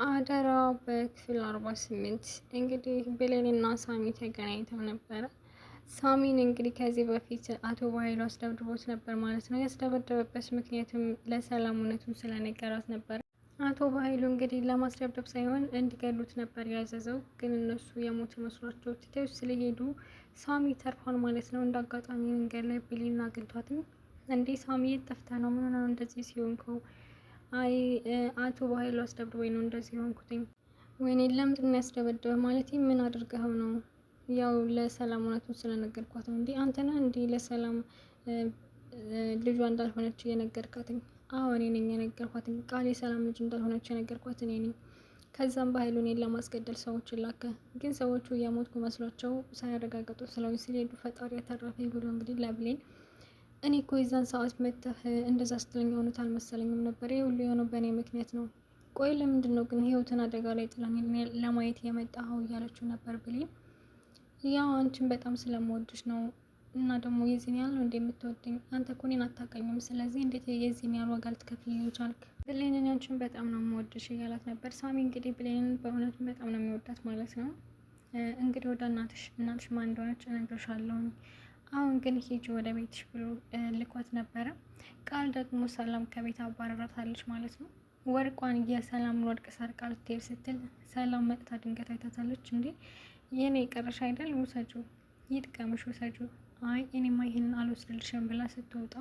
አደራ በክፍል 48 እንግዲህ ብሌንና ሳሚ ተገናኝተው ነበረ። ሳሚን እንግዲህ ከዚህ በፊት አቶ ባይሉ አስደብድቦት ነበር ማለት ነው። ያስደበደበበት ምክንያትም ለሰላም እውነቱን ስለነገራት ነበር። አቶ ባይሉ እንግዲህ ለማስደብደብ ሳይሆን እንዲገሉት ነበር ያዘዘው። ግን እነሱ የሞት መስሏቸው ትተው ስለሄዱ ሳሚ ተርፏል ማለት ነው። እንደ አጋጣሚ መንገድ ላይ ብሌን አግኝቷትም እንዴ ሳሚ የት ጠፍተህ ነው? ምን ሆነህ እንደዚህ ሲሆንከው? አይ አቶ በኃይሉ አስደብድቦኝ ነው እንደዚህ ሆንኩትኝ። ወይኔ ለምንድን ነው ያስደበደበ? ማለት ምን አድርገኸው ነው? ያው ለሰላም እውነቱን ስለነገርኳት ነው። እንዴ አንተ ነህ እንዴ ለሰላም ልጇ እንዳልሆነች እየነገርካትኝ? አዎ እኔ ነኝ የነገርኳትኝ። ቃል የሰላም ልጅ እንዳልሆነች የነገርኳት እኔ ነኝ። ከዛም በኃይሉ እኔን ለማስገደል ሰዎችን ላከ። ግን ሰዎቹ እያሞትኩ መስሏቸው ሳያረጋግጡ ስለሆነ ሲሄዱ ፈጣሪ ያተረፈኝ ብሎ እንግዲህ ለብሌን እኔ እኮ የዛን ሰዓት መተህ እንደዛ ስትለኝ እውነት አልመሰለኝም ነበር። ይህ ሁሉ የሆነው በእኔ ምክንያት ነው። ቆይ ለምንድን ነው ግን ህይወትን አደጋ ላይ ጥለን ለማየት የመጣኸው? እያለችው ነበር ብሌን። ያው አንቺን በጣም ስለምወድሽ ነው እና ደግሞ የዚህን ያህል ነው እንደምትወደኝ? አንተ እኮ እኔን አታውቀኝም። ስለዚህ እንዴት የዚህን ያህል ዋጋ ልትከፍልልኝ ቻልክ? ብሌንን አንቺን በጣም ነው የምወድሽ እያላት ነበር። ሳሚ እንግዲህ ብሌንን በእውነቱ በጣም ነው የሚወዳት ማለት ነው። እንግዲህ ወደ እናትሽ ማን እንደሆነች እነግርሻለሁ። አሁን ግን ሂጂ ወደ ቤትሽ ብሎ ልኳት ነበረ። ቃል ደግሞ ሰላም ከቤት አባረራታለች ማለት ነው። ወርቋን የሰላምን ወርቅ ሰርቃ ልትሄድ ስትል ሰላም መጥታ ድንገት አይታታለች። እንዴ የኔ የቀረሽ አይደል? ውሰጁ፣ ይጥቀምሽ፣ ውሰጁ። አይ እኔማ ይህንን አልወስድልሽም ብላ ስትወጣ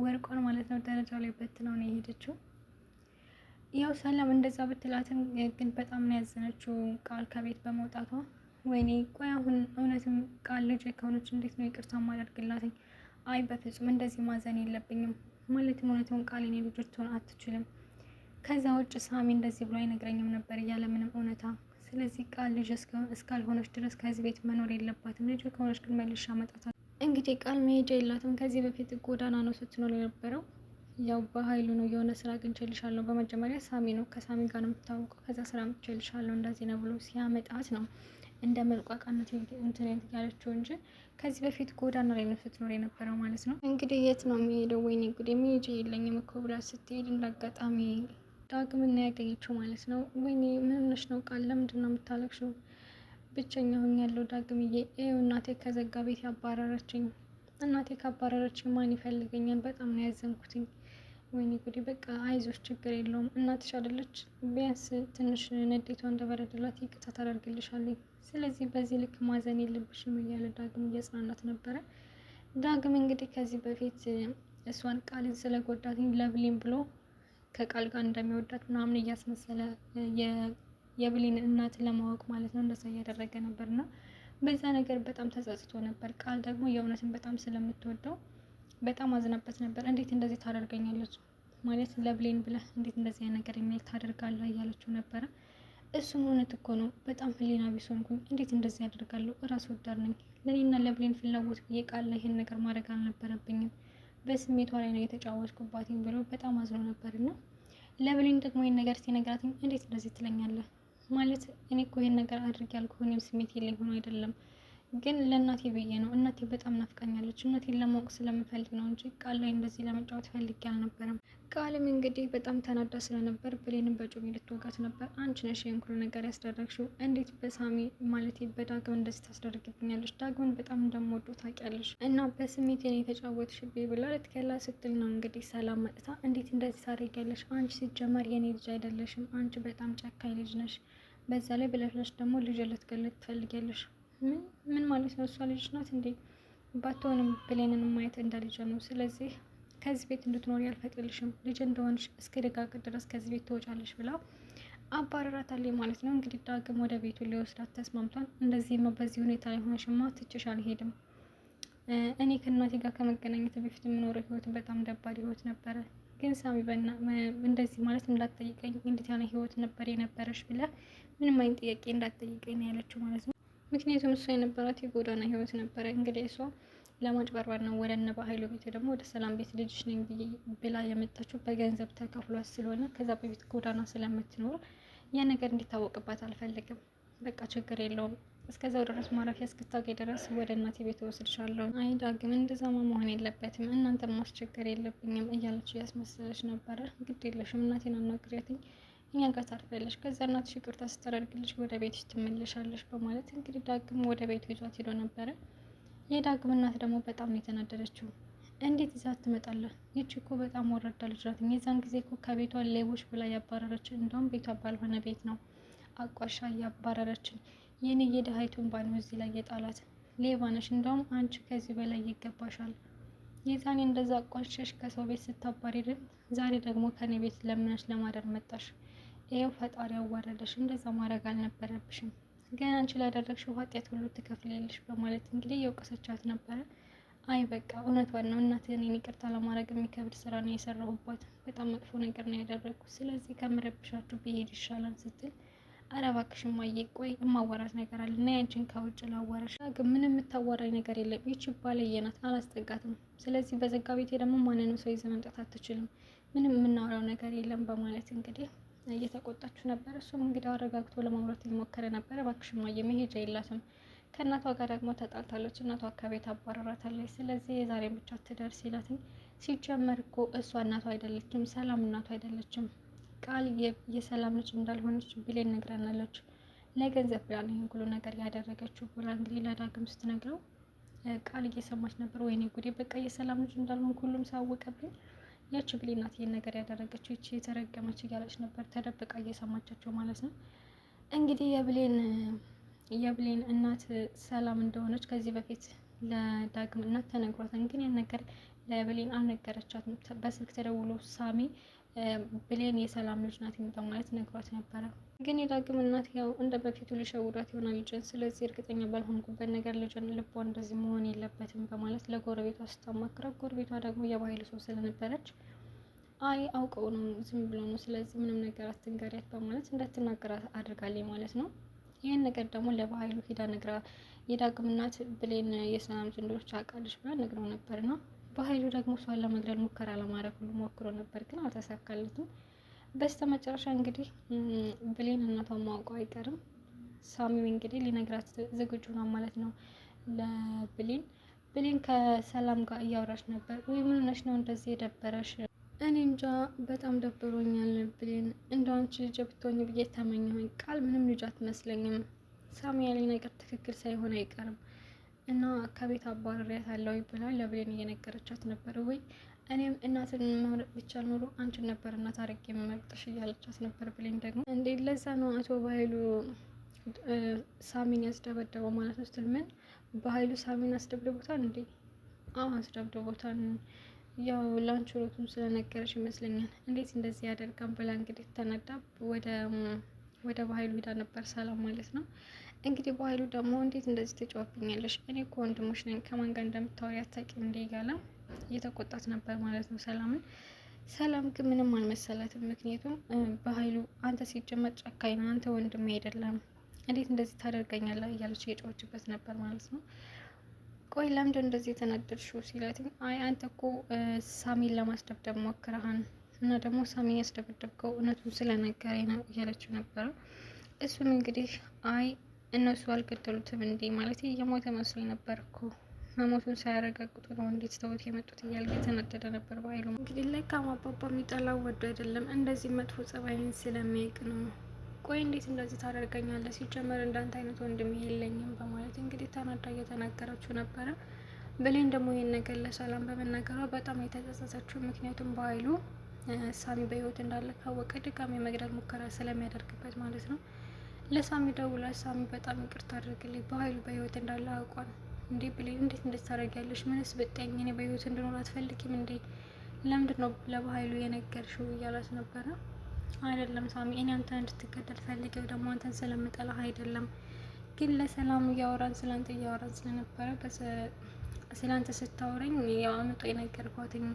ወርቋን ማለት ነው ደረጃ ላይ በትነው ነው የሄደችው። ያው ሰላም እንደዛ ብትላትም ግን በጣም ነው ያዘነችው ቃል ከቤት በመውጣቷ። ወይኔ ቆይ አሁን እውነትም ቃል ልጅ ከሆነች እንዴት ነው ይቅርታ ማደርግላትኝ? አይ በፍጹም እንደዚህ ማዘን የለብኝም። ማለትም እውነትም ቃል የኔ ልጆች ትሆን አትችልም። ከዛ ውጭ ሳሚ እንደዚህ ብሎ አይነግረኝም ነበር እያለ ምንም እውነታ። ስለዚህ ቃል ልጅ እስካልሆነች ድረስ ከዚህ ቤት መኖር የለባትም። ልጅ ከሆነች ግን መልሼ አመጣታለሁ። እንግዲህ ቃል መሄጃ የላትም። ከዚህ በፊት ጎዳና ነው ስትኖር የነበረው። ያው በኃይሉ ነው የሆነ ስራ አግኝቼልሻለሁ። በመጀመሪያ ሳሚ ነው ከሳሚ ጋር ነው የምታወቀው። ከዛ ስራ አግኝቼልሻለሁ እንደዚህ ነው ብሎ ሲያመጣት ነው እንደ መልቋቃነት እንትን ያለችው እንጂ ከዚህ በፊት ጎዳና ላይ ነው ስትኖር የነበረው ማለት ነው። እንግዲህ የት ነው የሚሄደው? ወይኔ ጉዴ መሄጃ የለኝም እኮ ብላ ስትሄድ እንዳጋጣሚ ዳግምና ያገኘችው ማለት ነው። ወይኔ ምን ሆነሽ ነው ቃል? ለምንድን ነው የምታለቅሽው? ብቸኛ ሆኛለሁ ዳግምዬ። ይኸው እናቴ ከዘጋ ቤት ያባረረችኝ። እናቴ ካባረረችኝ ማን ይፈልገኛል? በጣም ነው ያዘንኩትኝ። ወይኔ ጉዴ በቃ አይዞሽ ችግር የለውም እናትሽ አይደለች? ቢያንስ ትንሽ ንዴቷ እንደበረደላት ይቅርታ ታደርግልሻለች። ስለዚህ በዚህ ልክ ማዘን የለብሽም እያለ ዳግም እያጽናናት ነበረ። ዳግም እንግዲህ ከዚህ በፊት እሷን ቃልን ስለጎዳትኝ ለብሌን ብሎ ከቃል ጋር እንደሚወዳት ምናምን እያስመሰለ የብሌን እናት ለማወቅ ማለት ነው እንደዛ እያደረገ ነበር። እና በዛ ነገር በጣም ተጸጽቶ ነበር። ቃል ደግሞ የእውነትን በጣም ስለምትወደው በጣም አዝናበት ነበር። እንዴት እንደዚህ ታደርገኛለች ማለት ለብሌን ብለህ እንዴት እንደዚህ ነገር የሚል ታደርጋለህ እያለችው ነበረ። እሱም እውነት እኮ ነው። በጣም ህሊና ቢስ ሆንኩኝ። እንዴት እንደዚህ ያደርጋለሁ? እራስ ወዳድ ነኝ። ለእኔና ለብሌን ፍላጎት ብዬ ቃል ላይ ይህን ነገር ማድረግ አልነበረብኝም። በስሜቷ ላይ ነው የተጫወትኩባትኝ ብሎ በጣም አዝኖ ነበር። እና ለብሌን ደግሞ ይህን ነገር ሲነግራትኝ እንዴት እንደዚህ ትለኛለህ? ማለት እኔ እኮ ይህን ነገር አድርጌ ያልኩህ እኔም ስሜት የለኝ ሆኖ አይደለም፣ ግን ለእናቴ ብዬ ነው። እናቴ በጣም ናፍቃኛለች። እናቴን ለማወቅ ስለምፈልግ ነው እንጂ ቃል ላይ እንደዚህ ለመጫወት ፈልጌ አልነበረም። ቃልም እንግዲህ በጣም ተናዳ ስለነበር ብሌንም በጩቤ ልትወጋት ነበር። አንቺ ነሽ ይህን ሁሉ ነገር ያስደረግሽው። እንዴት በሳሚ ማለት በዳግም እንደዚህ ታስደርግብኛለች? ዳግምን በጣም እንደምወደው ታውቂያለሽ እና በስሜት የኔ የተጫወትሽብኝ ብላ ልትገላ ስትል ነው እንግዲህ ሰላም መጥታ እንዴት እንደዚህ ታደርጊያለሽ? አንቺ ሲጀመር የኔ ልጅ አይደለሽም። አንቺ በጣም ጨካኝ ልጅ ነሽ። በዛ ላይ ብለሽ ደግሞ ልጅ ልትገለጥ ትፈልጊያለሽ። ምን ማለት ነው? እሷ ልጅ ናት እንዴ? ባትሆንም ብሌንን ማየት እንደ ልጅ ነው። ስለዚህ ከዚህ ቤት እንድትኖሪ አልፈቅድልሽም። ልጅ እንደሆንሽ እስከ ደጋግ ድረስ ከዚህ ቤት ትወጫለሽ ብላ አባረራታለች ማለት ነው። እንግዲህ ዳግም ወደ ቤቱ ሊወስዳት ተስማምቷል። እንደዚህማ በዚህ ሁኔታ ላይ ሆነሽማ ትችሽ አልሄድም። እኔ ከእናቴ ጋር ከመገናኘት በፊት የምኖረው ህይወት በጣም ደባሪ ህይወት ነበረ። ግን ሳሚ እንደዚህ ማለት እንዳትጠይቀኝ፣ እንዴት ያለ ህይወት ነበር የነበረሽ ብለህ ምንም አይነት ጥያቄ እንዳትጠይቀኝ ነው ያለችው ማለት ነው። ምክንያቱም እሷ የነበራት የጎዳና ህይወት ነበረ። እንግዲህ እሷ ለማጭበርበር ነው ወደ እነ በኃይሉ ቤት ደግሞ ወደ ሰላም ቤት ልጅሽ ነኝ ብላ የመጣችው በገንዘብ ተከፍሏት ስለሆነ ከዛ በፊት ጎዳና ስለምትኖር ያ ነገር እንዲታወቅባት አልፈልግም። በቃ ችግር የለውም እስከዛው ድረስ ማረፊያ እስክታገኝ ድረስ ወደ እናቴ ቤት ወስድሻለሁ። አይ ዳግም እንደዛማ መሆን የለበትም፣ እናንተን ማስቸገር የለብኝም እያለች እያስመሰለች ነበረ። ግድ የለሽም እናቴን አናግሪያትኝ እኛ ጋር ታርፊያለሽ፣ ከዛ እናትሽ ይቅርታ ስታደርግልሽ ወደ ቤትሽ ትመለሻለሽ በማለት እንግዲህ ዳግም ወደ ቤቱ ይዟት ሄዶ ነበረ። የዳግም እናት ደግሞ በጣም ነው የተናደደችው። እንዴት ይዛት ትመጣለህ? ይቺ እኮ በጣም ወረዳ ልጅ ናት። የዛን ጊዜ እኮ ከቤቷ ሌቦች ብላ ያባረረችን፣ እንደውም ቤቷ ባልሆነ ቤት ነው አቋሻ ያባረረችን። የኔ የድሀይቱን ባን እዚህ ላይ የጣላት ሌባ ነሽ። እንደውም አንቺ ከዚህ በላይ ይገባሻል። የዛኔ እንደዛ አቋሸሽ ከሰው ቤት ስታባሪርን፣ ዛሬ ደግሞ ከኔ ቤት ለምነሽ ለማደር መጣሽ። ይኸው ፈጣሪ ያዋረደሽ። እንደዛ ማድረግ አልነበረብሽም። ግን አንቺ ላደረግሽው ኃጢአት ሁሉ ትከፍያለሽ በማለት እንግዲህ የወቀሰቻት ነበረ። አይ በቃ እውነቷን ነው እናትህን ይቅርታ ለማድረግ የሚከብድ ስራ ነው የሰራሁባት። በጣም መጥፎ ነገር ነው ያደረግኩት። ስለዚህ ከምረብሻችሁ ብሄድ ይሻላል ስትል፣ ኧረ እባክሽ እማዬ ቆይ እማዋራት ነገር አለ እና ያንቺን ከውጭ ላዋራሽ። ግን ምንም የምታዋራኝ ነገር የለም። ይቺ ባለየ ናት፣ አላስጠጋትም። ስለዚህ በዘጋ ቤቴ ደግሞ ማንንም ሰው ይዘህ መምጣት አትችልም። ምንም የምናወራው ነገር የለም በማለት እንግዲህ እየተቆጣችሁ ነበር። እሱም እንግዲህ አረጋግቶ ለማውራት የሞከረ ነበር። እባክሽ እማዬ መሄጃ የላትም፣ ከእናቷ ጋር ደግሞ ተጣልታለች፣ እናቷ ከቤት አባረራታለች። ስለዚህ የዛሬን ብቻ ትደርስ ይላትኝ። ሲጀመር እኮ እሷ እናቷ አይደለችም፣ ሰላም እናቷ አይደለችም። ቃል የሰላም ልጅ እንዳልሆነች ብሌን ነግራናለች። ለገንዘብ ብላ ነው ይህን ሁሉ ነገር ያደረገችው ብላ እንግዲህ ለዳግም ስትነግረው ቃል እየሰማች ነበር። ወይኔ ጉዴ፣ በቃ የሰላም ልጅ እንዳልሆን ሁሉም ሳወቀብኝ። ያቺ ብሌን ናት ይህን ነገር ያደረገችው፣ ይቺ የተረገመች እያለች ነበር ተደብቃ እየሰማቻቸው ማለት ነው። እንግዲህ የብሌን እናት ሰላም እንደሆነች ከዚህ በፊት ለዳግም እናት ተነግሯታል። ግን ያን ነገር ለብሌን አልነገረቻትም። በስልክ ተደውሎ ሳሚ ብሌን የሰላም ልጅ ናት በማለት ነግሯት ነበረ። ግን የዳግም እናት ያው እንደ በፊቱ ሊሸውዷት ይሆናል ልጅን። ስለዚህ እርግጠኛ ባልሆንኩበት ነገር ልጅን ልቧ እንደዚህ መሆን የለበትም በማለት ለጎረቤቷ ስታማክረው፣ ጎረቤቷ ደግሞ የባህሉ ሰው ስለነበረች አይ አውቀው ነው ዝም ብሎ ነው፣ ስለዚህ ምንም ነገር አትንገሪያት በማለት እንዳትናገራት አድርጋለች ማለት ነው። ይህን ነገር ደግሞ ለባህሉ ሂዳ ነግራ የዳግም እናት ብሌን የሰላም ዝንዶች አውቃለች ብላ ነግረው ነበር ነው። በኃይሉ ደግሞ እሷን ለመግደል ሙከራ ለማድረግ ሁሉ ሞክሮ ነበር፣ ግን አልተሳካለትም። በስተ መጨረሻ እንግዲህ ብሌን እናቷን ማውቀው አይቀርም። ሳሚው እንግዲህ ሊነግራት ዝግጁ ነው ማለት ነው ለብሌን። ብሌን ከሰላም ጋር እያወራች ነበር። ወይ ምን ሆነሽ ነው እንደዚህ የደበረሽ? እኔ እንጃ በጣም ደብሮኛል ብሌን፣ እንደው አንቺ ልጅ ብትሆኝ ብዬ ተመኘሁኝ። ቃል ምንም ልጅ አትመስለኝም። ሳሚ ያለኝ ነገር ትክክል ሳይሆን አይቀርም እና ከቤት አባረሪያታለሁ ብላ ለብሌን እየነገረቻት ነበር። ወይ እኔም እናትን መምረጥ ብቻ ኖሮ አንቺን ነበር እናት አድርጌ የምመርጥሽ እያለቻት ነበር። ብሌን ደግሞ እንዴ ለዛ ነው አቶ በኃይሉ ሳሚን ያስደበደበው ማለት ነው ስትል፣ ምን በኃይሉ ሳሚን አስደብድቦታል እንዴ? አዎ አስደብድቦታል። ያው ላንቺ ሮቱን ስለነገረሽ ይመስለኛል እንዴት እንደዚህ ያደርጋል ብላ እንግዲህ ተነዳ ወደ በኃይሉ ሄዳ ነበር ሰላም ማለት ነው። እንግዲህ በኃይሉ ደግሞ እንዴት እንደዚህ ትጫወትብኛለሽ? እኔ እኮ ወንድሞች ነኝ፣ ከማን ጋር እንደምታወሪ አታውቂም እንዴ? እያለ እየተቆጣት ነበር ማለት ነው ሰላምን። ሰላም ግን ምንም አልመሰላትም። ምክንያቱም በኃይሉ አንተ ሲጀመር ጨካኝ ነህ፣ አንተ ወንድሜ አይደለም፣ እንዴት እንደዚህ ታደርገኛለህ? እያለች እየጮኸችበት ነበር ማለት ነው። ቆይ ለምንድን እንደዚህ የተናደድሽው ሲላትም፣ አይ አንተ እኮ ሳሚን ለማስደብደብ ሞክረሃን እና ደግሞ ሳሚን ያስደበደብከው እውነቱን ስለነገረኝ ነው እያለችው ነበረ። እሱም እንግዲህ አይ እነሱ አልገደሉትም እንዴ ማለት እየሞተ መስሎኝ ነበር እኮ መሞቱን ሳያረጋግጡ ነው እንዴት ተውት የመጡት እያለ የተናደደ ነበር በኃይሉ። እንግዲህ ለካም አባባ የሚጠላው ወዶ አይደለም እንደዚህ መጥፎ ጸባይን ስለሚያውቅ ነው። ቆይ እንዴት እንደዚህ ታደርገኛለህ? ሲጀመር እንዳንተ አይነት ወንድም የለኝም በማለት እንግዲህ ተናዳ እየተናገረችው ነበረ። ብሌን ደግሞ ይህን ነገር ለሰላም በመናገሯ በጣም የተጸጸተችው፣ ምክንያቱም በኃይሉ ሳሚ በህይወት እንዳለ ካወቀ ድጋሚ መግደል ሙከራ ስለሚያደርግበት ማለት ነው። ለሳሚ ደውላ ሳሚ በጣም ይቅርታ አድርግልኝ፣ በኃይሉ በህይወት እንዳለ አውቋል እንዴ ብሌን እንዴት እንደዚህ ታደርጊያለሽ? ምንስ ብጠኝ እኔ በህይወት እንድኖር አትፈልጊም እንዴ? ለምንድን ነው ለበኃይሉ የነገርሽው? እያላት ነበረ። አይደለም ሳሚ እኔ አንተን እንድትገደል ፈልገው ደግሞ አንተን ስለምጠላህ አይደለም፣ ግን ለሰላም እያወራን ስለአንተ እያወራን ስለነበረ ስለአንተ ስታወረኝ ያው አምጦ የነገርኳትኝ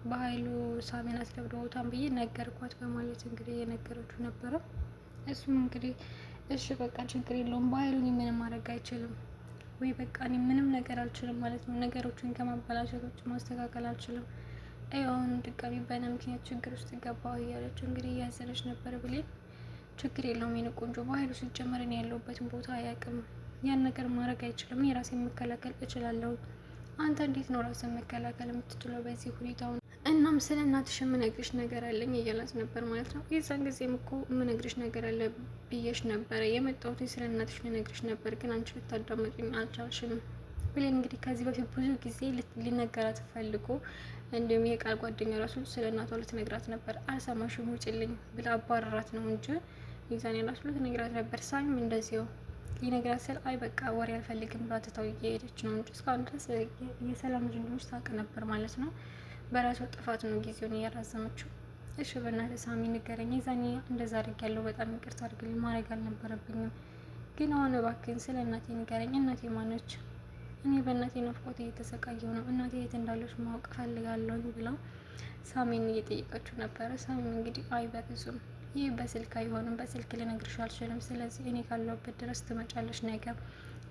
በኃይሉ ሳሚን አስደብድቦታን ብዬ ነገርኳት በማለት እንግዲህ የነገረችው ነበረ። እሱም እንግዲህ እሺ በቃ ችግር የለውም በኃይሉ ምንም ማድረግ አይችልም ወይ በቃ እኔ ምንም ነገር አልችልም ማለት ነው፣ ነገሮችን ከማበላሸቶች ማስተካከል አልችልም፣ አሁን ድጋሚ በእኔ ምክንያት ችግር ውስጥ ገባሁ እያለች እንግዲህ እያዘነች ነበር ብሌን። ችግር የለውም የኔ ቆንጆ፣ በኃይሉ ሲጀመር እኔ ያለሁበትን ቦታ አያውቅም፣ ያን ነገር ማድረግ አይችልም፣ እኔ ራሴን መከላከል እችላለሁ። አንተ እንዴት ነው ራስን መከላከል የምትችለው በዚህ ሁኔታውን? እናም ስለ እናትሽ የምነግርሽ ነገር አለኝ እያላት ነበር ማለት ነው። የዛን ጊዜም እኮ የምነግርሽ ነገር አለ ብዬሽ ነበረ የመጣሁት ስለ እናትሽ ልነግርሽ ነበር፣ ግን አንቺ ልታዳመጡኝ አልቻልሽም ብሌን እንግዲህ ከዚህ በፊት ብዙ ጊዜ ሊነገራት ፈልጎ እንዲሁም የቃል ጓደኛ ራሱ ስለ እናቷ ልትነግራት ነበር። አልሰማሽም ውጭልኝ ብላ አባረራት ነው እንጂ የዛኔ ራሱ ልትነግራት ነበር። ሳሚም እንደዚሁ ሊነግራት ስል አይ በቃ ወሬ አልፈልግም ብላ ትታው እየሄደች ነው እንጂ እስካሁን ድረስ የሰላም ልጅ እንደሆነች ታውቅ ነበር ማለት ነው። በራሷ ጥፋት ነው ጊዜውን እያራዘመችው። እሺ በእናትህ ሳሚ ንገረኝ፣ የዛኔ እንደዛ አድርጊያለሁ፣ በጣም ይቅርታ አድርግልኝ፣ ማድረግ አልነበረብኝም፣ ግን አሁን እባክህን ስለ እናቴ ንገረኝ። እናቴ ማነች? እኔ በእናቴ ናፍቆት እየተሰቃየሁ ነው፣ እናቴ የት እንዳለች ማወቅ ፈልጋለሁ ብላ ሳሚን እየጠየቀችው ነበረ። ሳሚም እንግዲህ አይ በፍጹም ይህ በስልክ አይሆንም፣ በስልክ ልነግርሽ አልችልም፣ ስለዚህ እኔ ካለሁበት ድረስ ትመጫለሽ ነገር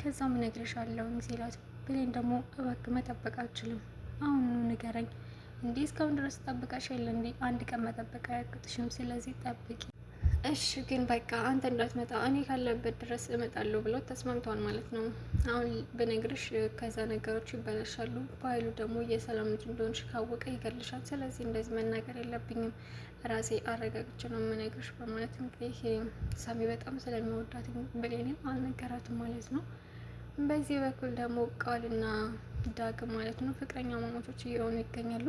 ከዛም እነግርሻለሁ ሲላት፣ ብሌን ደግሞ እባክህ መጠበቅ አልችልም፣ አሁን ንገረኝ እንዲህ እስካሁን ድረስ ጠብቀሽ የለ እንዲ አንድ ቀን መጠበቅ አያቅትሽም፣ ስለዚህ ጠብቂ እሺ። ግን በቃ አንተ እንዳትመጣ እኔ ካለበት ድረስ እመጣለሁ ብለው ተስማምተዋል ማለት ነው። አሁን ብነግርሽ ከዛ ነገሮች ይበላሻሉ፣ በኃይሉ ደግሞ የሰላም ልጅ እንደሆንሽ ካወቀ ይገልሻል፣ ስለዚህ እንደዚህ መናገር የለብኝም ራሴ አረጋግጬ ነው የምነግርሽ በማለት እንግዲህ ሳሚ በጣም ስለሚወዳት ብሌንም አልነገራትም ማለት ነው። በዚህ በኩል ደግሞ ቃልና ዳግም ማለት ነው ፍቅረኛ ማማቾች እየሆኑ ይገኛሉ።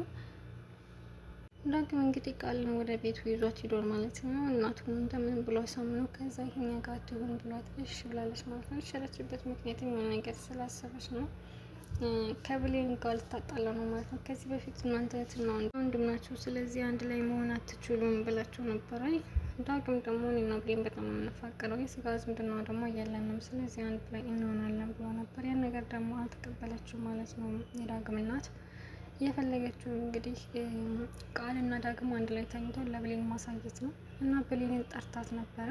ዳግም እንግዲህ ቃልን ወደ ቤቱ ይዟት ሂዷል ማለት ነው። እናቱን እንደምን ብሎ አሳምኖ ከዛ ይሄኛ ጋር ትሆን ብሏት እሺ ብላለች ማለት ነው። የሸረችበት ምክንያት የሆነ ነገር ስላሰበች ነው። ከብሌን ጋር ልታጣላ ነው ማለት ነው። ከዚህ በፊት እናንተ እህትና ወንድም ናችሁ፣ ስለዚህ አንድ ላይ መሆን አትችሉም ብላችሁ ነበረ። ዳግም ደግሞ እኔና ብሌን በጣም ነው የምንፋቀረው፣ የስጋ ዝምድና ደግሞ እያለንም፣ ስለዚህ አንድ ላይ እንሆናለን ብሎ ነበር። ያን ነገር ደግሞ አልተቀበለችው ማለት ነው የዳግም እናት። የፈለገችው እንግዲህ ቃልና ዳግም አንድ ላይ ተኝተው ለብሌን ማሳየት ነው እና ብሌንን ጠርታት ነበረ።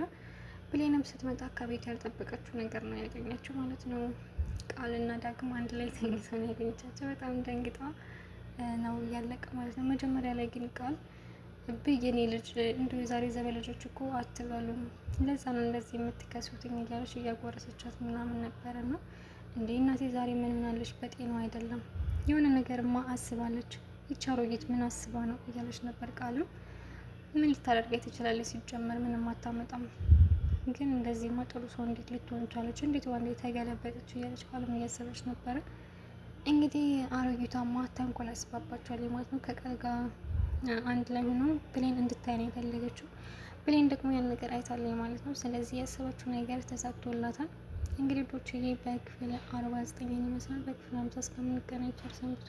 ብሌንም ስትመጣ ከቤት ያልጠበቀችው ነገር ነው ያገኘችው ማለት ነው። ቃልና ዳግም አንድ ላይ ተኝተው ነው ያገኘቻቸው። በጣም ደንግጣ ነው እያለቀ ማለት ነው። መጀመሪያ ላይ ግን ቃል ብዬኔ ልጅ እንዲሁ የዛሬ ዘበ ልጆች እኮ አትበሉም፣ ለዛ ነው እንደዚህ የምትከሱትኝ እያለች እያጎረሰቻት ምናምን ነበረ ነው። እንዴ እናቴ ዛሬ ምን ሆናለች? በጤናው አይደለም የሆነ ነገርማ አስባለች፣ ይቺ አሮጊት ምን አስባ ነው እያለች ነበር። ቃሉ ምን ልታደርገኝ ትችላለች? ሲጀመር ምንም አታመጣም፣ ግን እንደዚህማ ጥሩ ሰው እንዴት ልትሆን ቻለች? እንዴት ዋንዴ ተገለበጠች? እያለች ቃሉም እያሰበች ነበረ። እንግዲህ አሮጊቷማ ተንኮል አስባባቸዋለች ማለት ነው። ከቃል ጋር አንድ ላይ ሆኖ ብሌን እንድታይ ነው የፈለገችው። ብሌን ደግሞ ያን ነገር አይታለች ማለት ነው። ስለዚህ ያሰበችው ነገር ተሳክቶላታል። እንግዲህ ዶችዬ በክፍል 49 ይመስላል። በክፍል 50 እስከምንገናኝ ቸር ሰንብቱ።